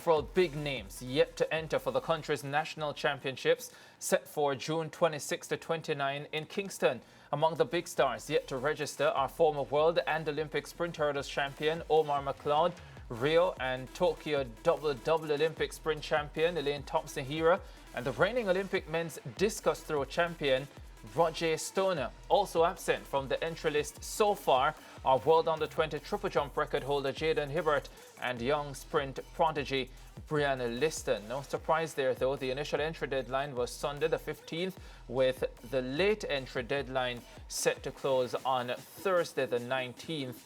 Several big names yet to enter for the country's national championships set for June 26 to 29 in Kingston. Among the big stars yet to register are former world and Olympic sprint hurdles champion Omar McLeod, Rio and Tokyo double Olympic sprint champion Elaine Thompson-Herah, and the reigning Olympic men's discus throw champion Roger Stoner. Also absent from the entry list so far are world under-20 triple jump record holder Jaden Hibbert and young sprint prodigy Brianna Liston. No surprise there though, the initial entry deadline was Sunday the 15th, with the late entry deadline set to close on Thursday the 19th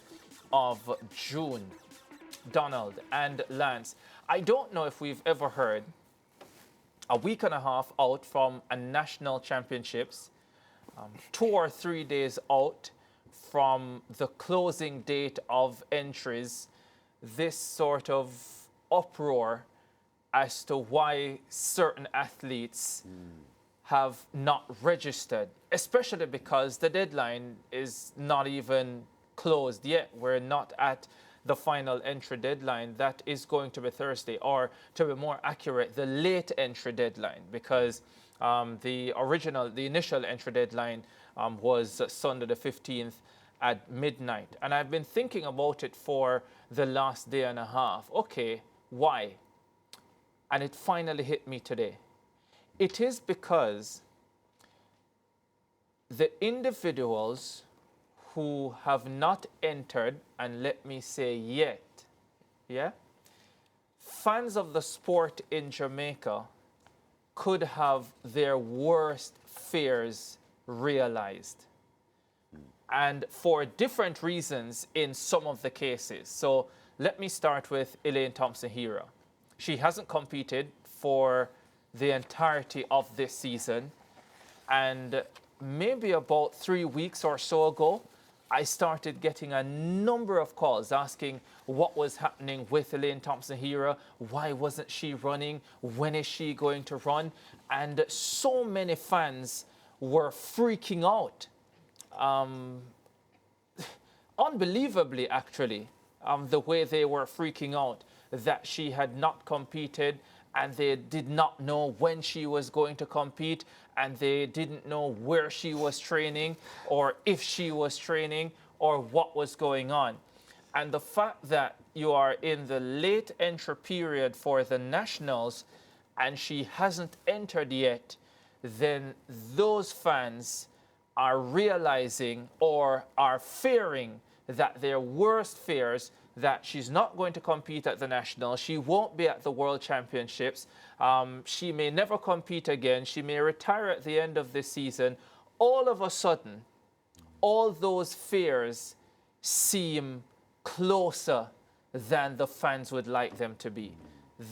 of June. Donald and Lance, I don't know if we've ever heard a week and a half out from a national championships, 2 or 3 days out from the closing date of entries, this sort of uproar as to why certain athletes have not registered, especially because the deadline is not even closed yet. We're not at the final entry deadline. That is going to be Thursday, or to be more accurate, the late entry deadline, because the initial entry deadline was Sunday the 15th at midnight. And I've been thinking about it for the last day and a half. Okay, why? And it finally hit me today. It is because the individuals who have not entered, and let me say yet, fans of the sport in Jamaica could have their worst fears realized, and for different reasons in some of the cases. So let me start with Elaine Thompson-Herah. She hasn't competed for the entirety of this season, and maybe about 3 weeks or so ago, I started getting a number of calls asking what was happening with Elaine Thompson-Herah, why wasn't she running, when is she going to run, and so many fans were freaking out. Unbelievably, actually, the way they were freaking out that she had not competed, and they did not know when she was going to compete, and they didn't know where she was training, or if she was training, or what was going on. And the fact that you are in the late entry period for the nationals and she hasn't entered yet, then those fans are realizing or are fearing that their worst fears, that she's not going to compete at the nationals, she won't be at the world championships, she may never compete again, she may retire at the end of this season. All of a sudden, all those fears seem closer than the fans would like them to be.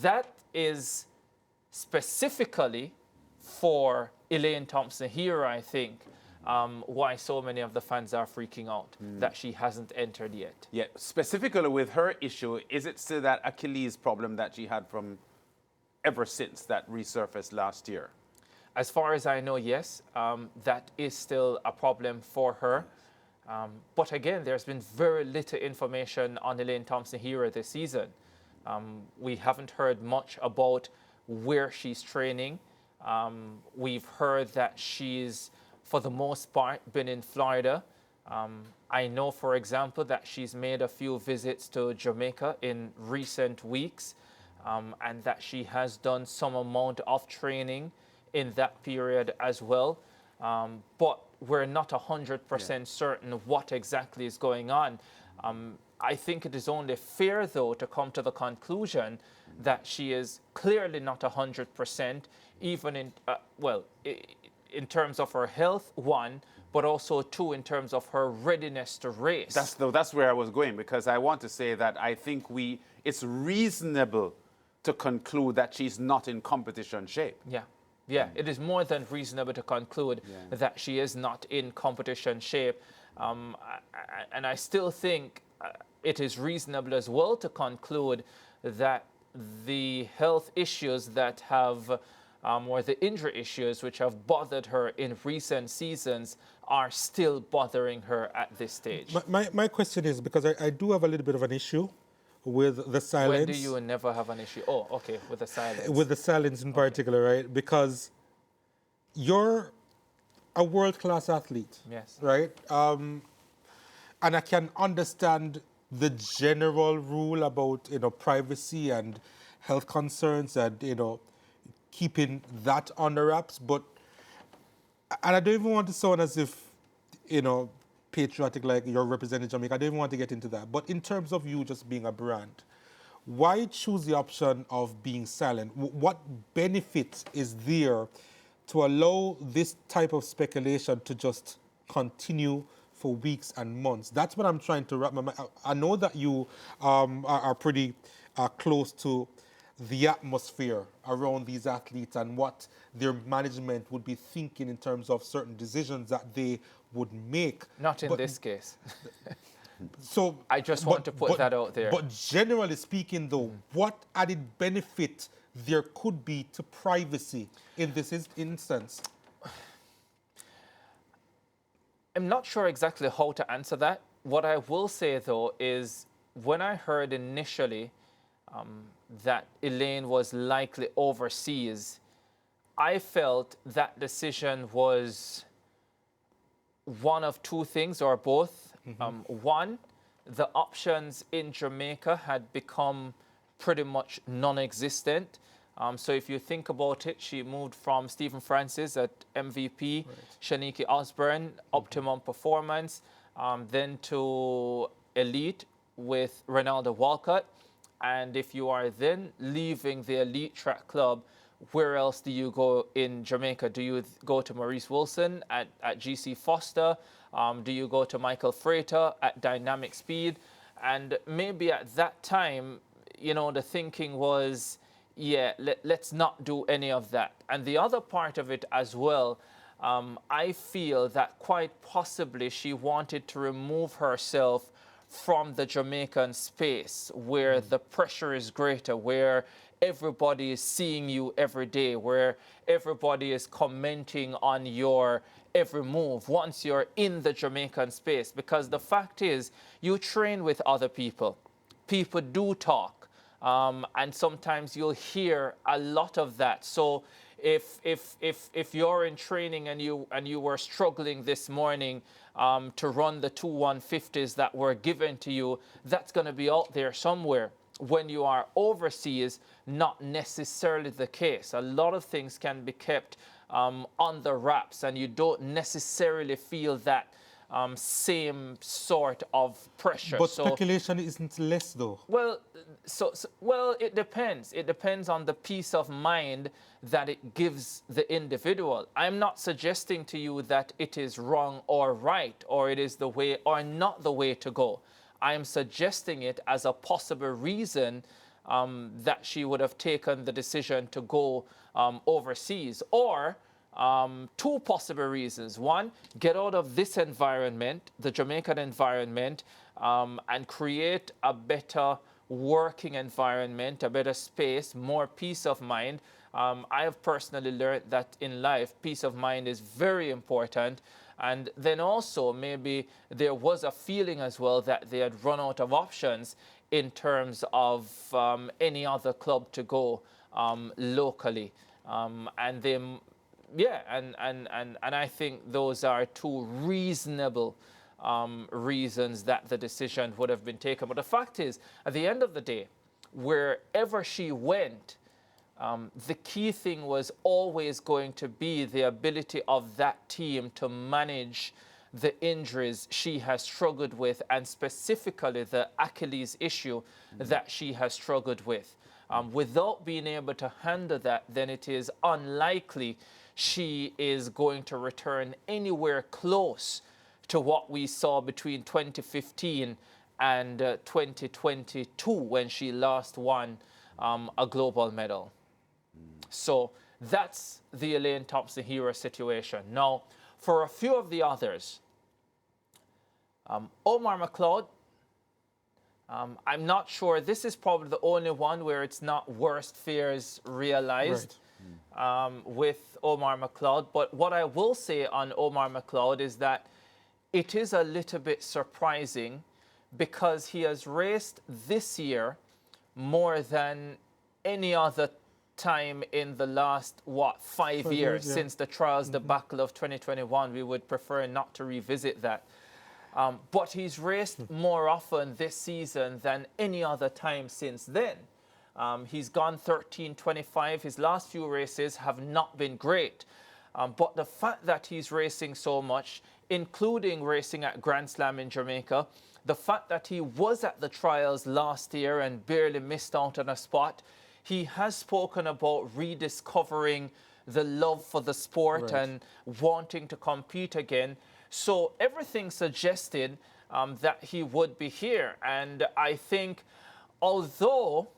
That is specifically for Elaine Thompson-Herah, I think, why so many of the fans are freaking out that she hasn't entered yet. Yeah, specifically with her issue, is it still that Achilles problem that she had from ever since that resurfaced last year? As far as I know, yes, that is still a problem for her. But again, there's been very little information on Elaine Thompson-Herah this season. We haven't heard much about where she's training. We've heard that she's, for the most part, been in Florida. I know, for example, that she's made a few visits to Jamaica in recent weeks, and that she has done some amount of training in that period as well. But we're not 100% certain what exactly is going on. I think it is only fair, though, to come to the conclusion that she is clearly not 100%, even in, in terms of her health, one, but also two, in terms of her readiness to race. That's where I was going, because I want to say that I think it's reasonable to conclude that she's not in competition shape. Yeah, it is more than reasonable to conclude that she is not in competition shape. And I still think it is reasonable as well to conclude that the health issues that have, or the injury issues which have bothered her in recent seasons are still bothering her at this stage. My question is, because I do have a little bit of an issue with the silence. When do you never have an issue? Oh, okay, with the silence. With the silence in particular, right? Because you're a world-class athlete, Yes. right? And I can understand the general rule about, privacy and health concerns and, keeping that on the wraps. But, and I don't even want to sound as if, patriotic, like you're representing Jamaica. I don't even want to get into that. But in terms of you just being a brand, why choose the option of being silent? What benefit is there to allow this type of speculation to just continue for weeks and months? That's what I'm trying to wrap my mind. I know that you are pretty close to the atmosphere around these athletes and what their management would be thinking in terms of certain decisions that they would make. Not in this case. So I just want to put that out there. But generally speaking, though, what added benefit there could be to privacy in this instance? I'm not sure exactly how to answer that. What I will say, though, is when I heard initially that Elaine was likely overseas, I felt that decision was one of two things or both. One, the options in Jamaica had become pretty much non-existent. So if you think about it, she moved from Stephen Francis at MVP, Shaniki Osborne, optimum performance, then to elite with Ronaldo Walcott. And if you are then leaving the elite track club, where else do you go in Jamaica? Do you go to Maurice Wilson at GC Foster? Do you go to Michael Freighter at Dynamic Speed? And maybe at that time, the thinking was, yeah, let's not do any of that. And the other part of it as well, I feel that quite possibly she wanted to remove herself from the Jamaican space where the pressure is greater, where everybody is seeing you every day, where everybody is commenting on your every move once you're in the Jamaican space. Because the fact is, you train with other people. People do talk. And sometimes you'll hear a lot of that. So if you're in training and you were struggling this morning to run the 2 150s that were given to you, that's going to be out there somewhere. When you are overseas, not necessarily the case. A lot of things can be kept on the wraps, and you don't necessarily feel that same sort of pressure. But speculation isn't less, though. Well, well, it depends. It depends on the peace of mind that it gives the individual. I'm not suggesting to you that it is wrong or right, or it is the way or not the way to go. I'm suggesting it as a possible reason that she would have taken the decision to go overseas, or two possible reasons. One, get out of this environment, the Jamaican environment, and create a better working environment, a better space, more peace of mind. I have personally learned that in life, peace of mind is very important. And then also maybe there was a feeling as well that they had run out of options in terms of any other club to go locally. And they, yeah, and I think those are two reasonable reasons that the decision would have been taken. But the fact is, at the end of the day, wherever she went, the key thing was always going to be the ability of that team to manage the injuries she has struggled with, and specifically the Achilles issue that she has struggled with. Without being able to handle that, then it is unlikely she is going to return anywhere close to what we saw between 2015 and 2022 when she last won a global medal. So that's the Elaine Thompson-Hero situation. Now, for a few of the others, Omar McLeod, I'm not sure. This is probably the only one where it's not worst fears realized with Omar McLeod. But what I will say on Omar McLeod is that it is a little bit surprising because he has raced this year more than any other time in the last, 5 years Yeah. since the trials debacle of 2021. We would prefer not to revisit that. But he's raced more often this season than any other time since then. He's gone 13:25. His last few races have not been great. But the fact that he's racing so much, including racing at Grand Slam in Jamaica, the fact that he was at the trials last year and barely missed out on a spot, he has spoken about rediscovering the love for the sport and wanting to compete again. So everything suggested that he would be here. And I think, although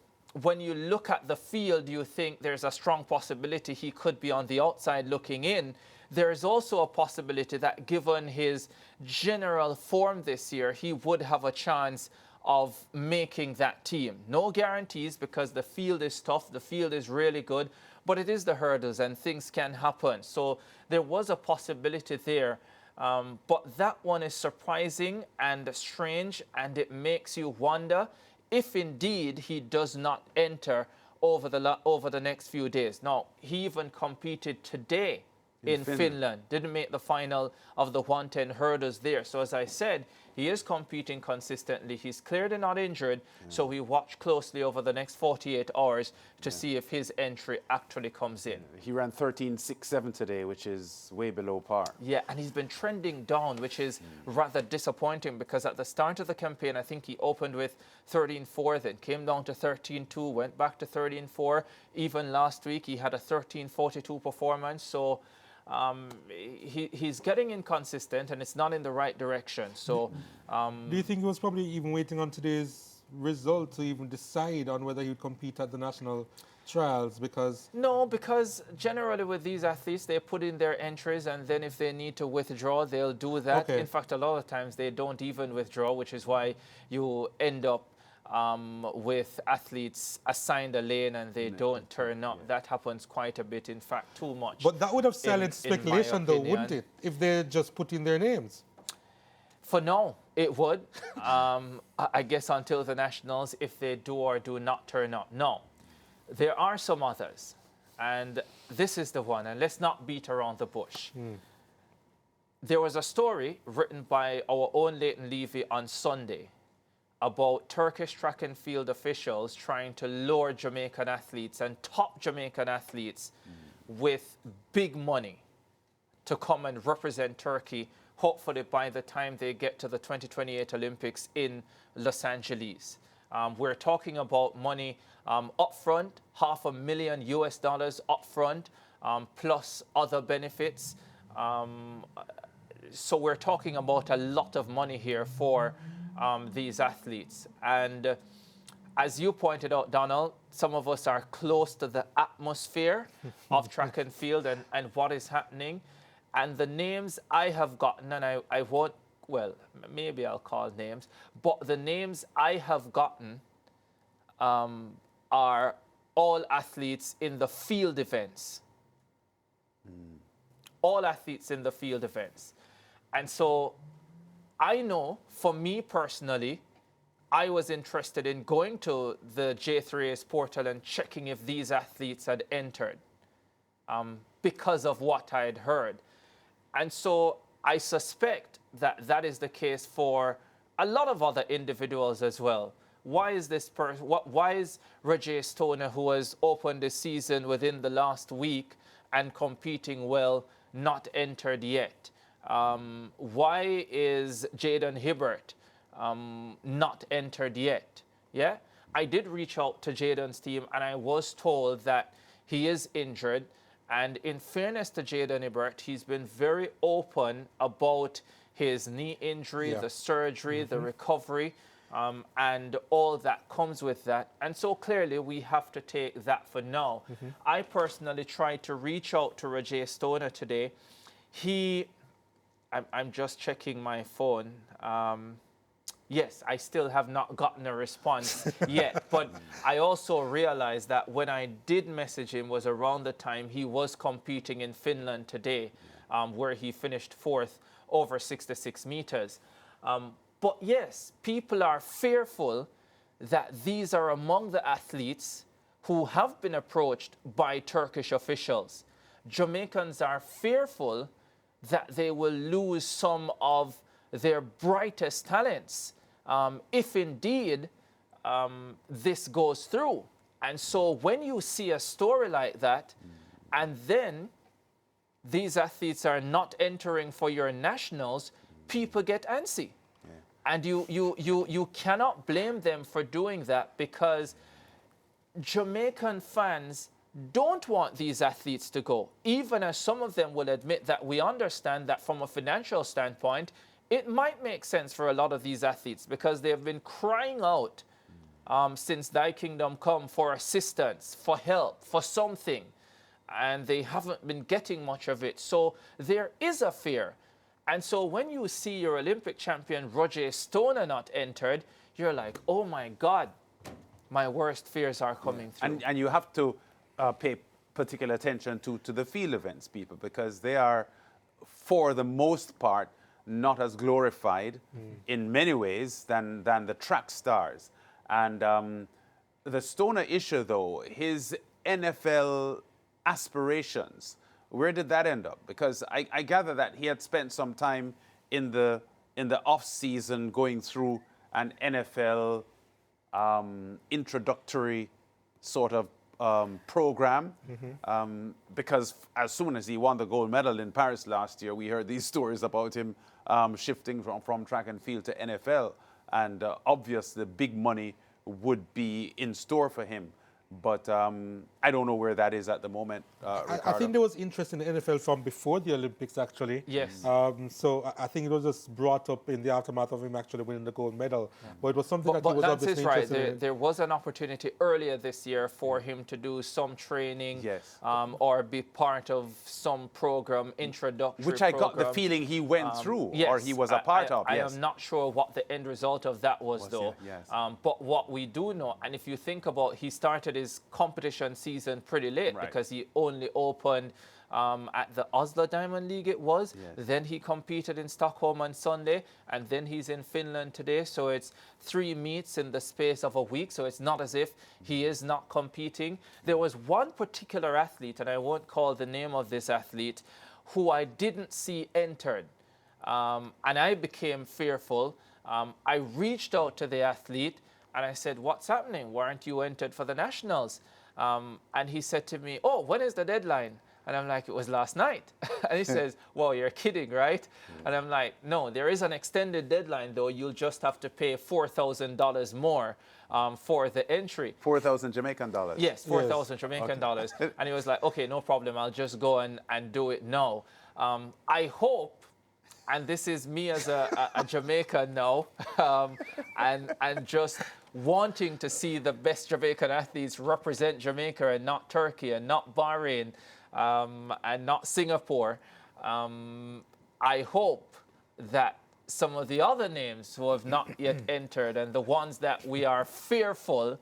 when you look at the field, you think there's a strong possibility he could be on the outside looking in, there is also a possibility that given his general form this year, he would have a chance of making that team. No guarantees, because the field is tough, the field is really good, but it is the hurdles and things can happen. So there was a possibility there. But that one is surprising and strange, and it makes you wonder if indeed he does not enter over the next few days. Now, he even competed today in Finland, didn't make the final of the 110 hurdles there. So as I said, he is competing consistently. He's clearly not injured, so we watch closely over the next 48 hours to see if his entry actually comes in. He ran 13.67 today, which is way below par. Yeah, and he's been trending down, which is rather disappointing, because at the start of the campaign, I think he opened with 13.4, then came down to 13.2, went back to 13.4. Even last week, he had a 13.42 performance. So he's getting inconsistent, and it's not in the right direction. So, do you think he was probably even waiting on today's result to even decide on whether he would compete at the national trials? Because no, because generally with these athletes, they put in their entries, and then if they need to withdraw, they'll do that. Okay. In fact, a lot of times they don't even withdraw, which is why you end up with athletes assigned a lane and they don't turn up. That happens quite a bit, in fact, too much. But that would have silenced in my speculation, though, wouldn't opinion. it? If they just put in their names. For now, it would. I guess until the Nationals, if they do or do not turn up. No, there are some others, and this is the one, and let's not beat around the bush. There was a story written by our own Leighton Levy on Sunday about Turkish track and field officials trying to lure Jamaican athletes and top Jamaican athletes with big money to come and represent Turkey, hopefully by the time they get to the 2028 Olympics in Los Angeles. We're talking about money upfront, $500,000 US upfront, plus other benefits. So we're talking about a lot of money here for these athletes. And as you pointed out, Donald, some of us are close to the atmosphere of track and field and what is happening. And the names I have gotten, and I won't, well, maybe I'll call names, but the names I have gotten are all athletes in the field events. All athletes in the field events. And so I know, for me personally, I was interested in going to the J3A's portal and checking if these athletes had entered because of what I had heard. And so I suspect that that is the case for a lot of other individuals as well. Why is this person? Why is Roger Stoner, who has opened the season within the last week and competing well, not entered yet? Why is Jaden Hibbert not entered yet? Yeah, I did reach out to Jaden's team, and I was told that he is injured. And in fairness to Jaden Hibbert, he's been very open about his knee injury, the surgery, the recovery, and all that comes with that. And so clearly we have to take that for now. I personally tried to reach out to Roger Stoner today. I'm just checking my phone. Yes, I still have not gotten a response yet, but I also realized that when I did message him was around the time he was competing in Finland today, where he finished fourth over 66 meters. But yes, people are fearful that these are among the athletes who have been approached by Turkish officials. Jamaicans are fearful that they will lose some of their brightest talents if indeed this goes through. And so when you see a story like that, and then these athletes are not entering for your nationals, people get antsy. And you cannot blame them for doing that, because Jamaican fans don't want these athletes to go, even as some of them will admit that we understand that from a financial standpoint, it might make sense for a lot of these athletes, because they have been crying out since Thy Kingdom Come for assistance, for help, for something, and they haven't been getting much of it. So there is a fear. And so when you see your Olympic champion Roger Stoner not entered, you're like, oh my God, my worst fears are coming through. And you have to pay particular attention to the field events, people, because they are, for the most part, not as glorified in many ways than the track stars. And the Stoner issue, though, his NFL aspirations, where did that end up? Because I gather that he had spent some time in the off season going through an NFL introductory sort of program, because as soon as he won the gold medal in Paris last year, we heard these stories about him shifting from track and field to NFL, and obviously the big money would be in store for him. But I don't know where that is at the moment. I think there was interest in the NFL from before the Olympics, actually. Yes. So I think it was just brought up in the aftermath of him actually winning the gold medal. But it was something that he was obviously interested in. There was an opportunity earlier this year for him to do some training, Yes. or be part of some program, introductory Which I got the program. feeling he went through, Yes, or he was a part of. I Yes. am not sure what the end result of that was though. yes. But what we do know, and if you think about, he started his competition season pretty late, Right. because he only opened at the Oslo Diamond League, it was. Yes. Then he competed in Stockholm on Sunday, and then he's in Finland today. So it's 3 meets in the space of a week. So it's not as if he is not competing. There was one particular athlete, and I won't call the name of this athlete, who I didn't see entered. And I became fearful. I reached out to the athlete and I said, what's happening? Why aren't you entered for the nationals? And he said to me, oh, when is the deadline? And I'm like, it was last night. And he says, well, you're kidding, right? And I'm like, no, there is an extended deadline, though. You'll just have to pay $4,000 more for the entry. 4,000 Jamaican dollars. Yes, 4,000 Jamaican dollars. And he was like, okay, no problem. I'll just go and do it now. I hope, and this is me as a Jamaican now, and just wanting to see the best Jamaican athletes represent Jamaica and not Turkey and not Bahrain and not Singapore. I hope that some of the other names who have not yet entered, and the ones that we are fearful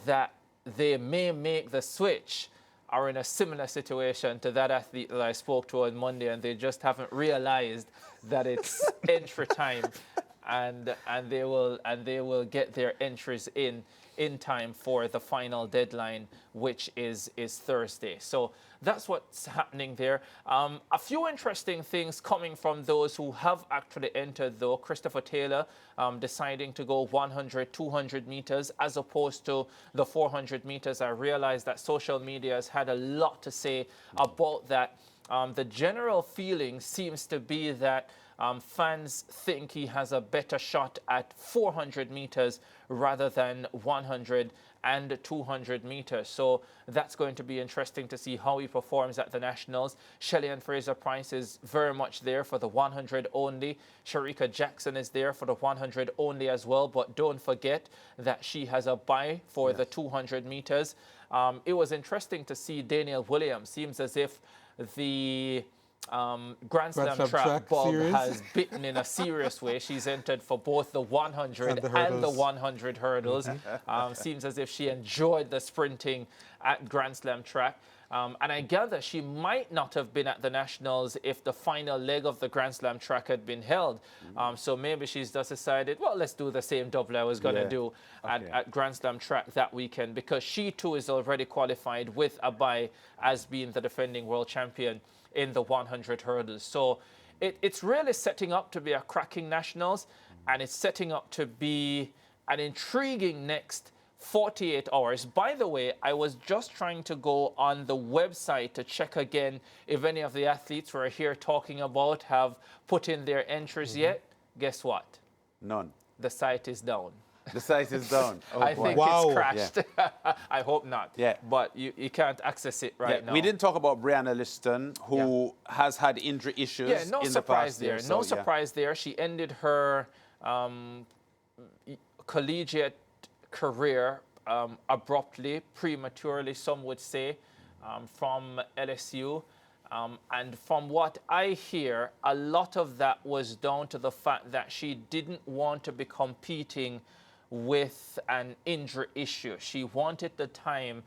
that they may make the switch, are in a similar situation to that athlete that I spoke to on Monday, and they just haven't realized that it's entry time, and they will get their entries in time for the final deadline, which is Thursday. So that's what's happening there. A few interesting things coming from those who have actually entered, though. Christopher Taylor deciding to go 100, 200 meters as opposed to the 400 meters. I realize that social media has had a lot to say about that. The general feeling seems to be that fans think he has a better shot at 400 meters rather than 100 and 200 meters. So that's going to be interesting to see how he performs at the Nationals. Shelly-Ann Fraser-Pryce is very much there for the 100 only. Sharika Jackson is there for the 100 only as well. But don't forget that she has a bye for the 200 meters. It was interesting to see Daniel Williams. Seems as if the Grand Slam track bug has bitten in a serious way. She's entered for both the 100 and the 100 hurdles. Seems as if she enjoyed the sprinting at Grand Slam track. And I gather she might not have been at the Nationals if the final leg of the Grand Slam track had been held. So maybe she's just decided, well, let's do the same double I was going to do at Grand Slam track that weekend, because she too is already qualified with a bye as being the defending world champion in the 100 hurdles. So it's really setting up to be a cracking Nationals, and it's setting up to be an intriguing next 48 hours. By the way, I was just trying to go on the website to check again if any of the athletes we're here talking about have put in their entries yet. Guess what? None. The site is down. The site is down. Oh, I boy. think it's crashed. Yeah. I hope not. Yeah. But you can't access it right now. We didn't talk about Brianna Liston, who has had injury issues Yeah, no in the surprise past there. year. No surprise there. She ended her collegiate career abruptly, prematurely, some would say, from LSU. And from what I hear, a lot of that was down to the fact that she didn't want to be competing with an injury issue. She wanted the time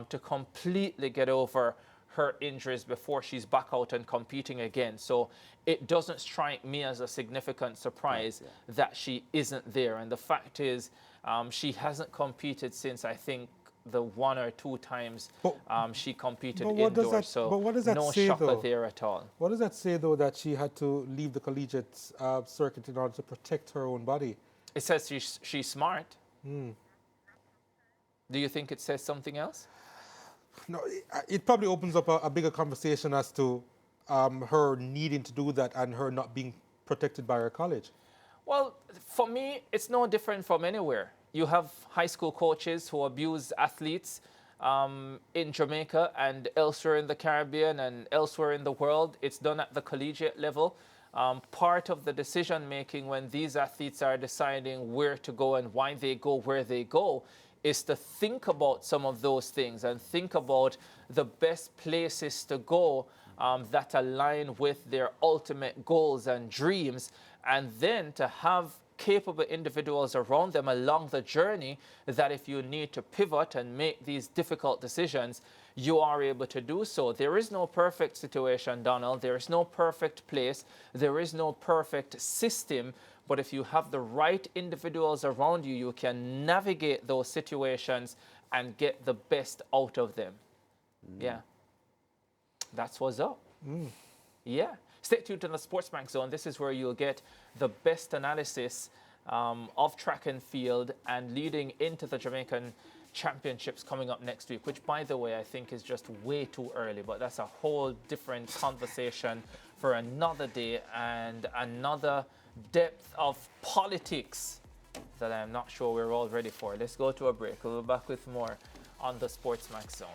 to completely get over her injuries before she's back out and competing again. So it doesn't strike me as a significant surprise that she isn't there. And the fact is, she hasn't competed since, I think, the 1 or 2 times she competed indoors. So but what does that no say, shocker though? there at all. What does that say, though, that she had to leave the collegiate circuit in order to protect her own body? It says she's smart. Do you think it says something else? No, it probably opens up a bigger conversation as to her needing to do that and her not being protected by her college. Well, for me, it's no different from anywhere. You have high school coaches who abuse athletes in Jamaica and elsewhere in the Caribbean and elsewhere in the world. It's done at the collegiate level. Part of the decision making when these athletes are deciding where to go and why they go where they go is to think about some of those things and think about the best places to go that align with their ultimate goals and dreams, and then to have capable individuals around them along the journey that if you need to pivot and make these difficult decisions, you are able to do so. There is no perfect situation, Donald. There is no perfect place. There is no perfect system. But if you have the right individuals around you, you can navigate those situations and get the best out of them. Yeah. That's what's up. Yeah. Stay tuned to the SportsMax Zone. This is where you'll get the best analysis of track and field and leading into the Jamaican Championships coming up next week, which, by the way, I think is just way too early. But that's a whole different conversation for another day and another depth of politics that I'm not sure we're all ready for. Let's go to a break. We'll be back with more on the SportsMax Zone.